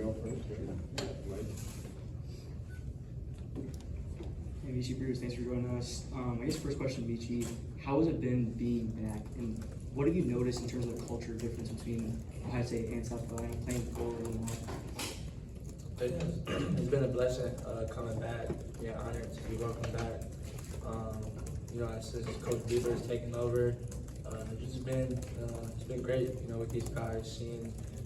y'all first. Hey, Meechie, Bruce, thanks for joining us. I guess first question, Meechie, how has it been being back, and what have you noticed in terms of the culture difference between Ohio State and South Carolina playing forward and all? It's been a blessing coming back. Yeah, honored to be welcome back. Since Coach Bieber has taken over, it's been great. With these guys,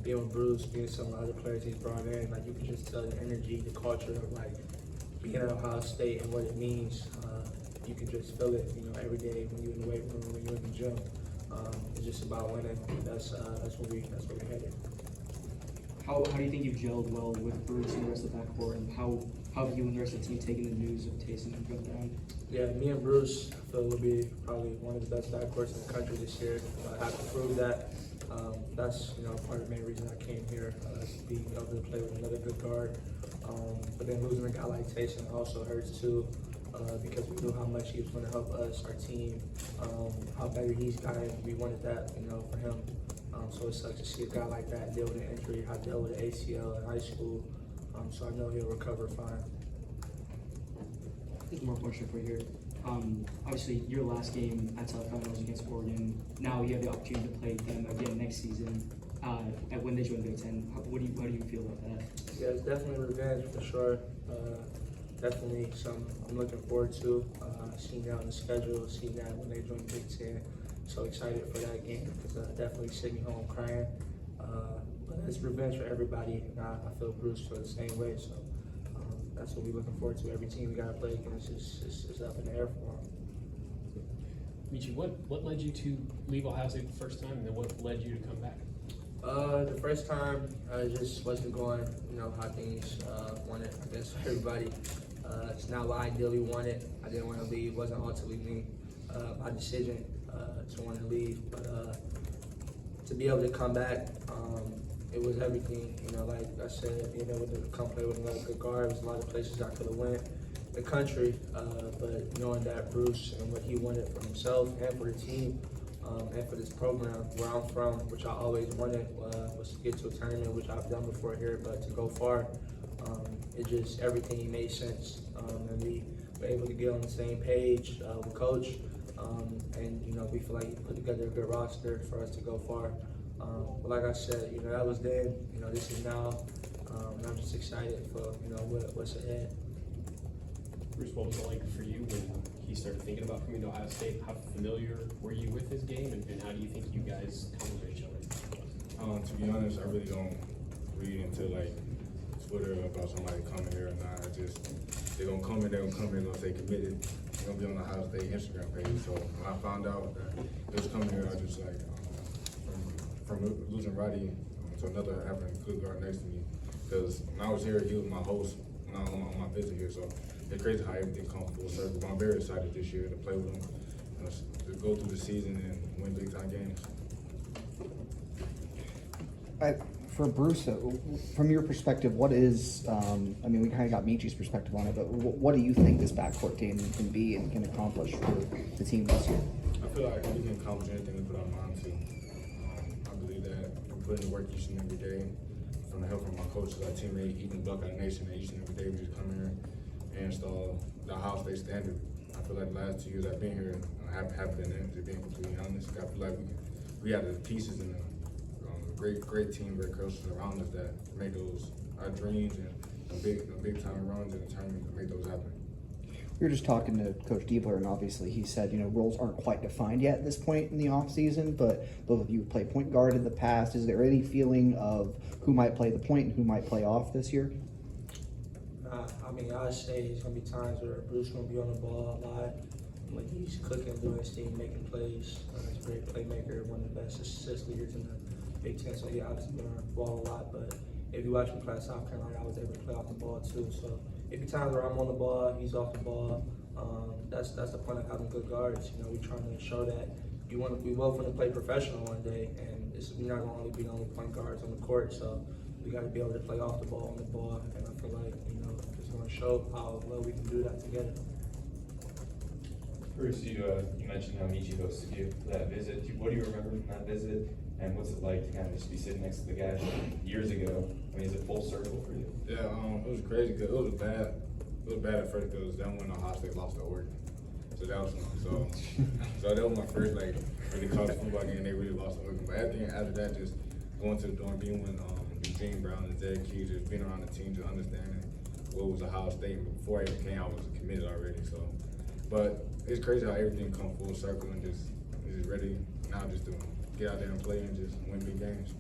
being with Bruce, being some of the other players he's brought in, like you can just tell the energy, the culture of like being at Ohio State and what it means. You can just feel it, every day when you're in the weight room, when you're in the gym. It's just about winning. That's where we're headed. How do you think you've gelled well with Bruce and the rest of the backcourt, and how have you and the rest of the team taken the news of Taysom and going down? Yeah, me and Bruce, I feel, will be probably one of the best backcourts in the country this year. I have to prove that. That's part of the main reason I came here, to be able to play with another good guard. But then losing a guy like Taysom also hurts too, because we knew how much he was going to help us, our team, how better he's gotten. We wanted that, for him. So it sucks to see a guy like that deal with an injury. I dealt with an ACL in high school, so I know he'll recover fine. There's more question for you here. Obviously, your last game at South Carolina was against Oregon. Now you have the opportunity to play them again next season when they join Big Ten. How do you feel about that? Yeah, it's definitely revenge for sure. Definitely something I'm looking forward to. Seeing that on the schedule, seeing that when they join Big Ten. So excited for that game because definitely sent me home crying. But it's revenge for everybody, and I feel Bruce feels the same way. So that's what we're looking forward to. Every team we got to play against is up in the air for them. Meechie, what led you to leave Ohio State the first time, and then what led you to come back? The first time I just wasn't going, how things wanted, I guess, for everybody. It's not what I ideally wanted. I didn't want to leave. It wasn't ultimately my decision to want to leave. But to be able to come back, it was everything. Like I said, being able to come play with another good guard. There's a lot of places I could have went the country, but knowing that Bruce and what he wanted for himself and for the team, and for this program, where I'm from, which I always wanted, was to get to a tournament, which I've done before here, but to go far, everything made sense, and we were able to get on the same page with Coach, and we feel like he put together a good roster for us to go far. But like I said, that was then, this is now, and I'm just excited for what's ahead. Bruce, what was it like for you when he started thinking about coming to Ohio State? How familiar were you with his game, and how do you think you guys complement each other? To be honest, I really don't read into like Twitter about somebody coming here or not. They're gonna come in, they're gonna stay committed. They're gonna be on the Ohio State Instagram page. So when I found out that they was coming here, I just like from losing Roddy to another having a good guard next to me. Because when I was here, he was my host when I was on my visit here. So it's crazy how everything comes full circle. But I'm very excited this year to play with him, to go through the season and win big time games. For Bruce, from your perspective, what is, we kind of got Meechie's perspective on it, but what do you think this backcourt team can be and can accomplish for the team this year? I feel like we can accomplish anything we put our mind to. I believe that we put in the work each and every day. From the help from my coaches, our teammate, even Buckeye Nation, and each and every day we just come here and install the Ohio State standard. I feel like the last 2 years I've been here, I haven't been there, to being completely honest. I feel like we have the pieces and great team, great coaches around us that make those our dreams and big time runs in the tournament to make those happen. We were just talking to Coach Diebler, and obviously he said, roles aren't quite defined yet at this point in the offseason, but both of you have played point guard in the past. Is there any feeling of who might play the point and who might play off this year? I'd say there's going to be times where Bruce is going to be on the ball a lot. When he's cooking, doing his thing, making plays. He's a great playmaker, one of the best assist leaders in the Big Ten. So he obviously been on the ball a lot, but if you watch me play at South Carolina, I was able to play off the ball too. So if be times where I'm on the ball, he's off the ball. That's the point of having good guards. We're trying to show that we both want to play professional one day, and we're not going to only be the only point guards on the court. So we got to be able to play off the ball, on the ball, and I feel like it's going to show how well we can do that together. Bruce, you mentioned how Meechie hosted you for that visit. What do you remember from that visit, and what's it like to kind of just be sitting next to the guy years ago? I mean, is it full circle for you? Yeah, it was crazy because it was bad. It was bad at first because then when Ohio State lost to Oregon, so that was so that was my first like really college football game. They really lost to Oregon, but after that, just going to the dorm, being with Eugene Brown and Zed Key, just being around the team, just understanding what was Ohio State. Before I even came, I was committed already. So, but it's crazy how everything come full circle and just ready now just to get out there and play and just win big games.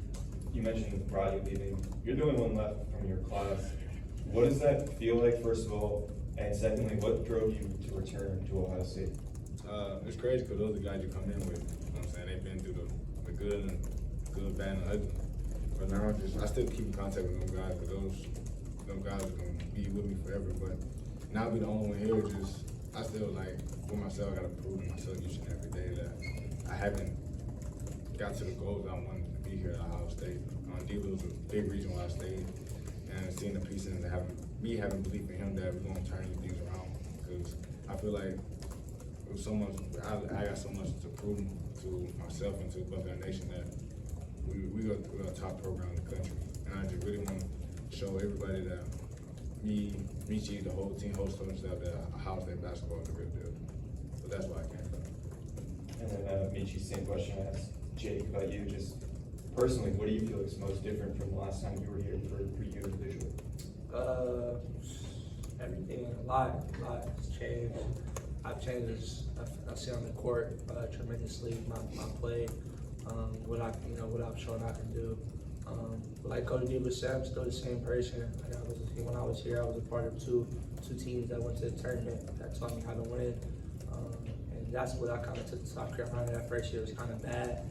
You mentioned Roddy leaving. You're the only one left from your class. What does that feel like, first of all? And secondly, what drove you to return to Ohio State? It's crazy because those are the guys you come in with. You know what I'm saying? They've been through the good, bad, and ugly. But now I still keep in contact with them guys because those guys are going to be with me forever. But now be the only one here, I still like, for myself, I got to prove to myself each and every day that I haven't got to the goals I wanted to be here at Ohio State. D-Will was a big reason why I stayed, and seeing the pieces and having belief in him that we're going to turn these things around, because I feel like it was so much, I got so much to prove to myself and to the Buckeye Nation that we're a top program in the country, and I just really want to show everybody that Meechie, the whole team, whole coaching staff, that Ohio State basketball is a good deal. So that's why I came from. And then Meechie, same question I asked Jake about you. Just personally, what do you feel is most different from the last time you were here for you individually? Everything, a lot has changed. I've changed, I see on the court tremendously, my play, what I've shown I can do. Like Coach D was saying, I'm still the same person. When I was here, I was a part of two teams that went to the tournament that taught me how to win. And that's what I kind of took to South Carolina. That first year was kind of bad.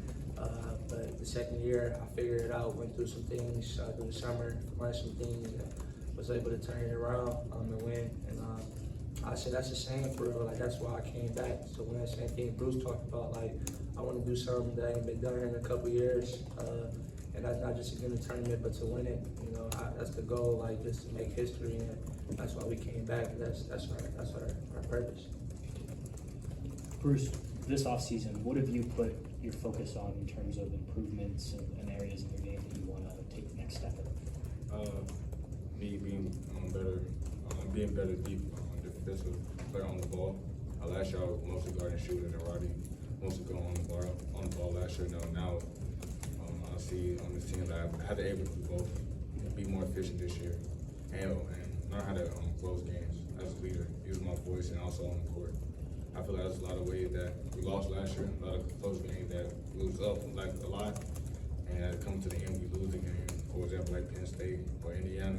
But the second year, I figured it out, went through some things through the summer, learned some things, and was able to turn it around and win. And I said that's the same for real. Like, that's why I came back. So when that same thing Bruce talked about, like, I want to do something that ain't been done in a couple years. And that's not just to win the tournament, but to win it. You know, that's the goal, like, just to make history. And that's why we came back. That's our purpose. Bruce, this offseason, what have you put your focus on in terms of improvements and areas in your game that you want to take the next step in? Me being better deep defensive player on the ball. Last year I was mostly guarding shooting, and Roddy mostly going on the ball last year. Now I see on this team that I had to able to do both and be more efficient this year, and learn how to close games as a leader, use my voice, and also on the court. I feel like there's a lot of ways that we lost last year, a lot of close games that we was up like a lot, and at come to the end we lose the game. For example, like Penn State or Indiana,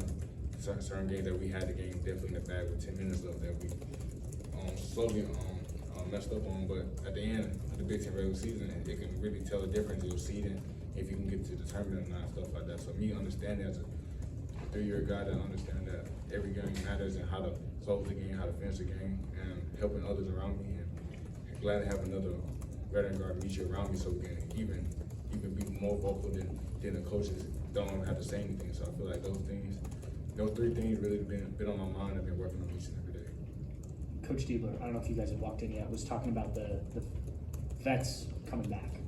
certain games that we had the game definitely in the bag with 10 minutes left that we slowly messed up on. But at the end of the Big Ten regular season, it can really tell the difference in your seeding if you can get to the tournament or not, stuff like that. So me understanding as a 3-year guy that understand that every game matters and how to close the game, how to finish the game, and helping others around me, and glad to have another veteran guard Meechie around me so we can even be more vocal than the coaches don't have to say anything. So I feel like those 3 things really been on my mind. I've been working on each and every day. Coach Diebler, I don't know if you guys have walked in yet, was talking about the vets coming back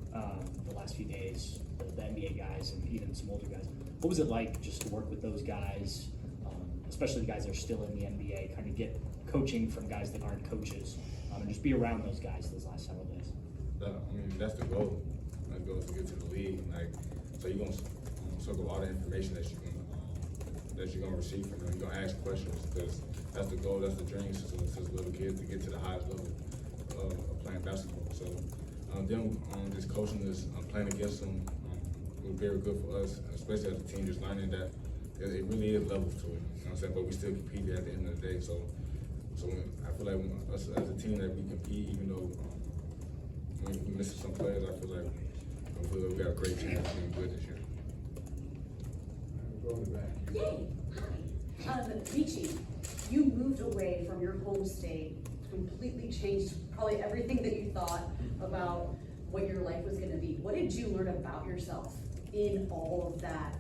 the last few days, the NBA guys and even some older guys. What was it like just to work with those guys, especially the guys that are still in the NBA, kind of get coaching from guys that aren't coaches, and just be around those guys those last several days? That's the goal. The goal is to get to the league. So you're gonna soak up all the information that you're gonna receive from them. You're gonna ask questions because that's the goal. That's the dream since little kids to get to the highest level of playing basketball. So them just coaching us, playing against them, was very good for us, especially as a team, just learning that it really is levels to it. You know what I'm saying? But we still compete at the end of the day. So I feel like us as a team that we compete, even though we missing some players, I feel like we got a great chance of being good this year. Yay! Hi. Meechie, you moved away from your home state, completely changed probably everything that you thought about what your life was going to be. What did you learn about yourself in all of that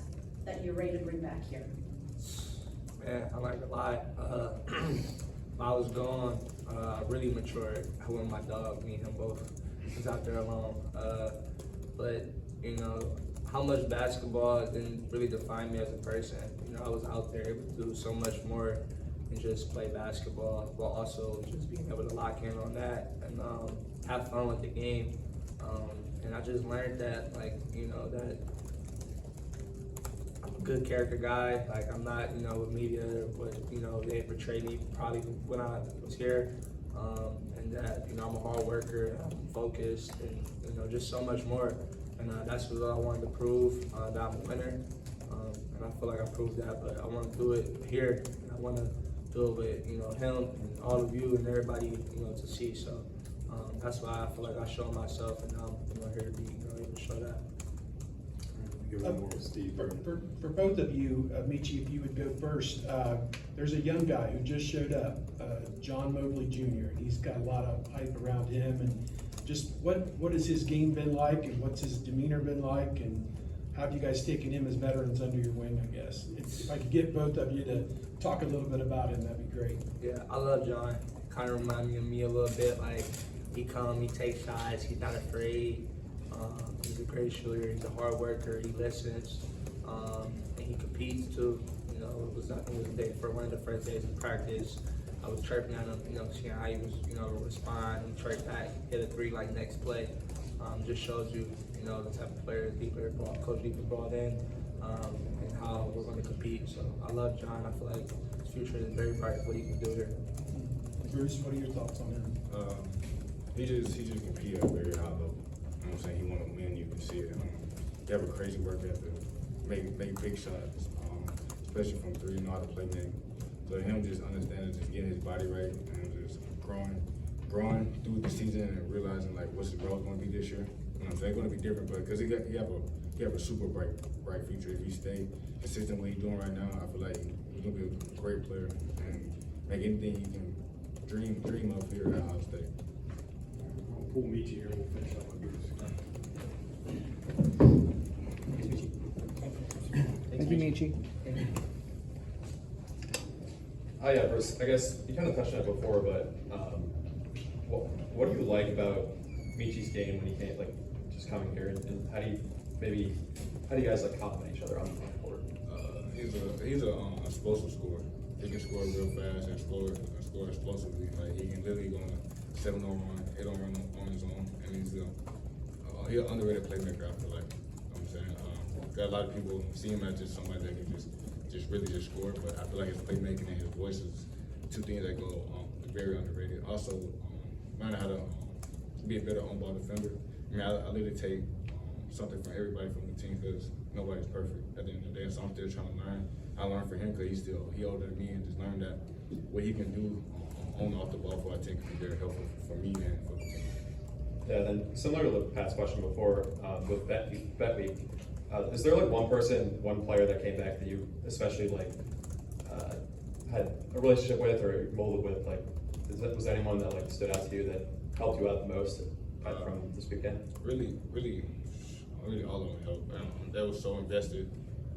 you're ready to bring back here? Man, I learned a lot. While I was gone, really matured. I went with my dog, me and him both was out there alone. But you know, how much basketball didn't really define me as a person. You know, I was out there able to do so much more than just play basketball, while also just being able to lock in on that and have fun with the game. And I just learned that, like, you know, that I'm a good character guy. Like, I'm not, you know, with media, but, you know, they portrayed me probably when I was here. And that, you know, I'm a hard worker, I'm focused, and, you know, just so much more. And that's what I wanted to prove, that I'm a winner. And I feel like I proved that, but I want to do it here. And I want to do it with, you know, him and all of you and everybody, you know, to see. So that's why I feel like I showed myself, and now I'm, you know, here to be, you know, able to show that. Give it more with Steve. For both of you, Meechie, if you would go first, there's a young guy who just showed up, John Mobley Jr. He's got a lot of hype around him, and just what has his game been like, and what's his demeanor been like, and how have you guys taken him as veterans under your wing, I guess? If I could get both of you to talk a little bit about him, that'd be great. Yeah, I love John. Kind of remind me of me a little bit. Like, he he takes shots, he's not afraid. He's a great shooter, he's a hard worker, he listens, and he competes too. You know, it was a day for one of the first days of practice. I was chirping at him, you know, seeing how he was, you know, respond and chirp back, hit a three like next play. Just shows you, you know, the type of player Coach Deeper brought in, and how we're going to compete. So I love John. I feel like his future is very bright. What he can do here. Bruce, what are your thoughts on him? He just compete at a very high level. You know what I'm saying? He want to win. You can see it. He have a crazy work ethic. Make big shots, especially from three. Know how to play make. So him just understanding, just getting his body right, and just growing through the season and realizing like what's his growth going to be this year. You know what I'm saying? It's going to be different, but because he have a super bright future if he stay consistent what he's doing right now. I feel like he's going to be a great player and make anything he can dream of here at Ohio State. I'll pull Meechie here and we'll finish up on Bruce. Thank you, Meechie. Hi, yeah, Bruce. I guess you kind of touched on it before, but what do you like about Meechie's game when he came, like, just coming here, and how do you guys like complement each other on the court? He's a explosive scorer. He can score real fast and score explosively. Like he can literally go on a 7-on run, 8-on run on his own, and he's an underrated playmaker. I feel like. You know what I'm saying, got a lot of people see him as just somebody that can just really score, but I feel like his playmaking and his voice is two things that go very underrated. Also, learning how to be a better on-ball defender. I mean, I literally take something from everybody from the team because nobody's perfect at the end of the day. So I'm still trying to learn. I learned from him because he older than me, and just learned that what he can do on and off the ball for I think can be very helpful for me and for the team. Yeah, then similar to the past question before with Bet Week, is there like one player that came back that you especially like had a relationship with or molded with? Like, was there anyone that like stood out to you that helped you out the most from this weekend? Really all of them helped. That was so invested.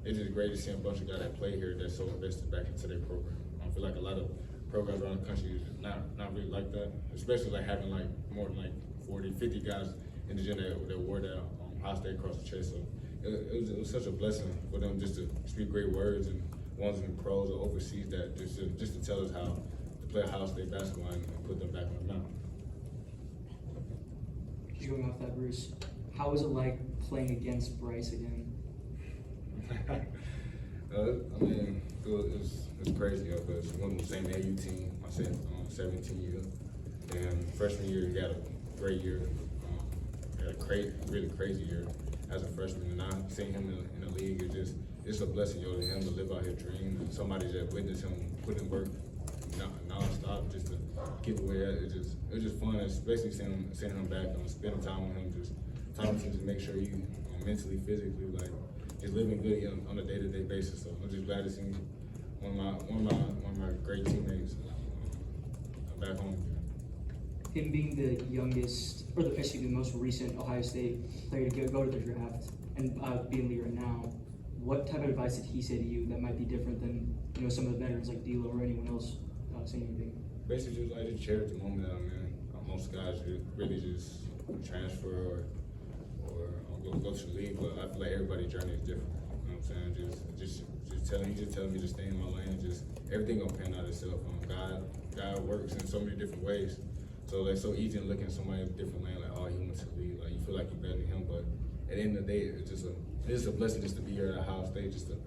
It's just great to see a bunch of guys that play here that's so invested back into their program. I feel like a lot of programs around the country is not really like that, especially like having like more than like 40, 50 guys in the gym that wore that Ohio State across the chest. So it was such a blessing for them just to speak great words, and ones in pros or overseas that just to tell us how to play Ohio State basketball and put them back on the mountain. Going off that, Bruce, how was it like playing against Bryce again? I mean, it was crazy because we won the same AU team my 17 year, and freshman year he had a great year, had a really crazy year as a freshman, and now seeing him in the league is it's a blessing, to him to live out his dream, and somebody that witnessed him put in work non-stop just to get away. It was just fun, especially seeing him back and spending time with him, just talking to him to make sure you mentally, physically, like just living good on a day-to-day basis. So I'm just glad to see one of my great teammates back home. Him being the youngest, or the most recent Ohio State player to go to the draft, and being leader now, what type of advice did he say to you that might be different than some of the veterans like D'Lo or anyone else saying anything? Basically, just, I just cherish the moment that I'm in. Most guys really just transfer or go to the league, but I feel like everybody's journey is different. You know what I'm saying? Just telling me to stay in my lane. Just everything gonna pan out itself. God works in so many different ways. So it's so easy to look at somebody in a different lane, like, oh, he went to the league. Like, you feel like you're better than him, but at the end of the day, it's just a blessing just to be here at Ohio State, just to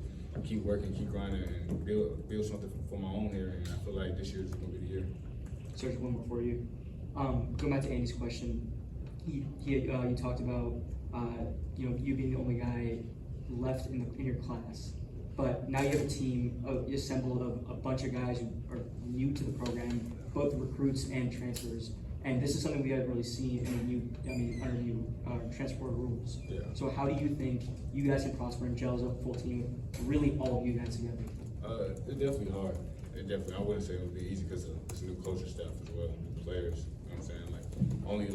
keep working, keep grinding, and build something for my own here. And I feel like this year is gonna be the year. Serge, one more for you. Going back to Andy's question, you talked about you being the only guy left in your class, but now you have a team assembled of a bunch of guys who are new to the program, both recruits and transfers. And this is something we haven't really seen under new transfer rules. Yeah. So how do you think you guys can prosper and gel as a full team with really all of you guys together? It's definitely hard. I wouldn't say it would be easy because it's a new coaching staff as well, new players. You know what I'm saying? Like only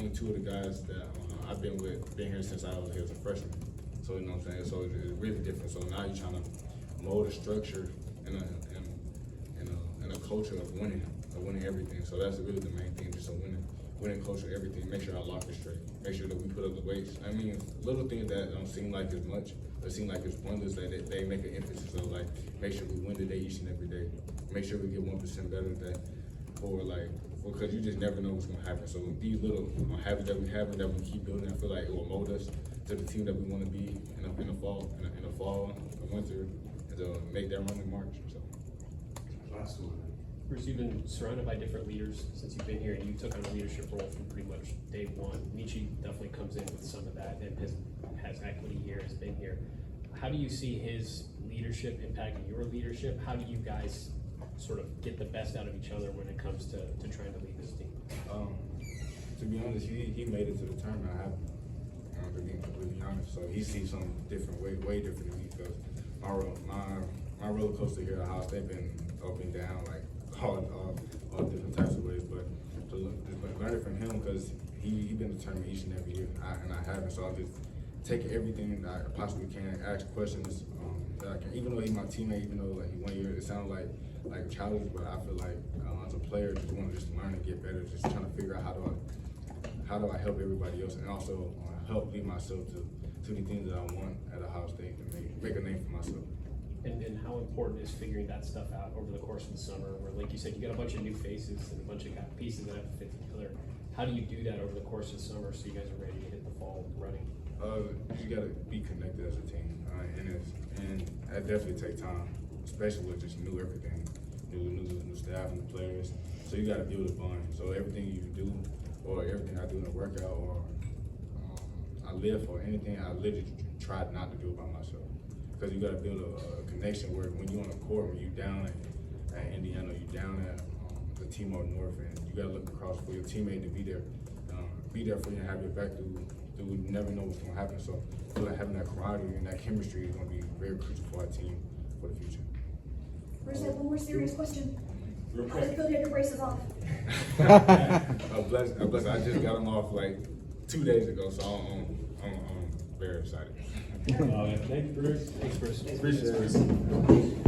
two of the guys that I've been here since I was here as a freshman. So you know what I'm saying? So it's really different. So now you're trying to mold a structure and a culture of winning everything. So that's really the main thing, just a winning culture, everything. Make sure our locker's straight. Make sure that we put up the weights. I mean, little things that don't seem like as much, but seem like it's pointless, that they make an emphasis of, like, make sure we win today each and every day. Make sure we get 1% better than that. Because you just never know what's gonna happen. So these little habits that we have and that we keep building, I feel like it will mold us to the team that we want to be in the fall, the winter, and to make that run in March. So. Last one. Bruce, you've been surrounded by different leaders since you've been here, and you took on a leadership role from pretty much day one. Meechie definitely comes in with some of that and has equity here, has been here. How do you see his leadership impacting your leadership? How do you guys sort of get the best out of each other when it comes to trying to lead this team? To be honest, he made it to the tournament. I haven't. To be completely honest, so he sees something different, way different than me. Because my roller coaster here at Ohio State been up and down, like all different types of ways. But to learn it from him, because he been determined each and every year, and I haven't. So I'll just take everything that I possibly can, ask questions that I can. Even though he's my teammate, even though like 1 year, it sounds like childish, but I feel like as a player, just want to just learn and get better, just trying to figure out how do I help everybody else, and also help lead myself to the things that I want at Ohio State and make a name for myself. And how important is figuring that stuff out over the course of the summer, where, like you said, you got a bunch of new faces and a bunch of pieces that have to fit together. How do you do that over the course of the summer so you guys are ready to hit the fall running? You got to be connected as a team, and that definitely takes time, especially with just new everything, new staff, new players. So you got to build a bond. So everything you do, or everything I do in the workout, or I live for anything, I literally try not to do it by myself. Because you got to build a connection where when you're on the court, when you're down at Indiana, you're down at the team up north, and you got to look across for your teammate to be there for you and have your back through you never know what's going to happen. So I feel like having that camaraderie and that chemistry is going to be very crucial for our team for the future. Bruce, I have one more serious question. Real How does it quick. feel to have your braces off? I'm blessed. I just got them off like 2 days ago, so I'm very excited. Thanks, Bruce. Thanks, Bruce. Appreciate it.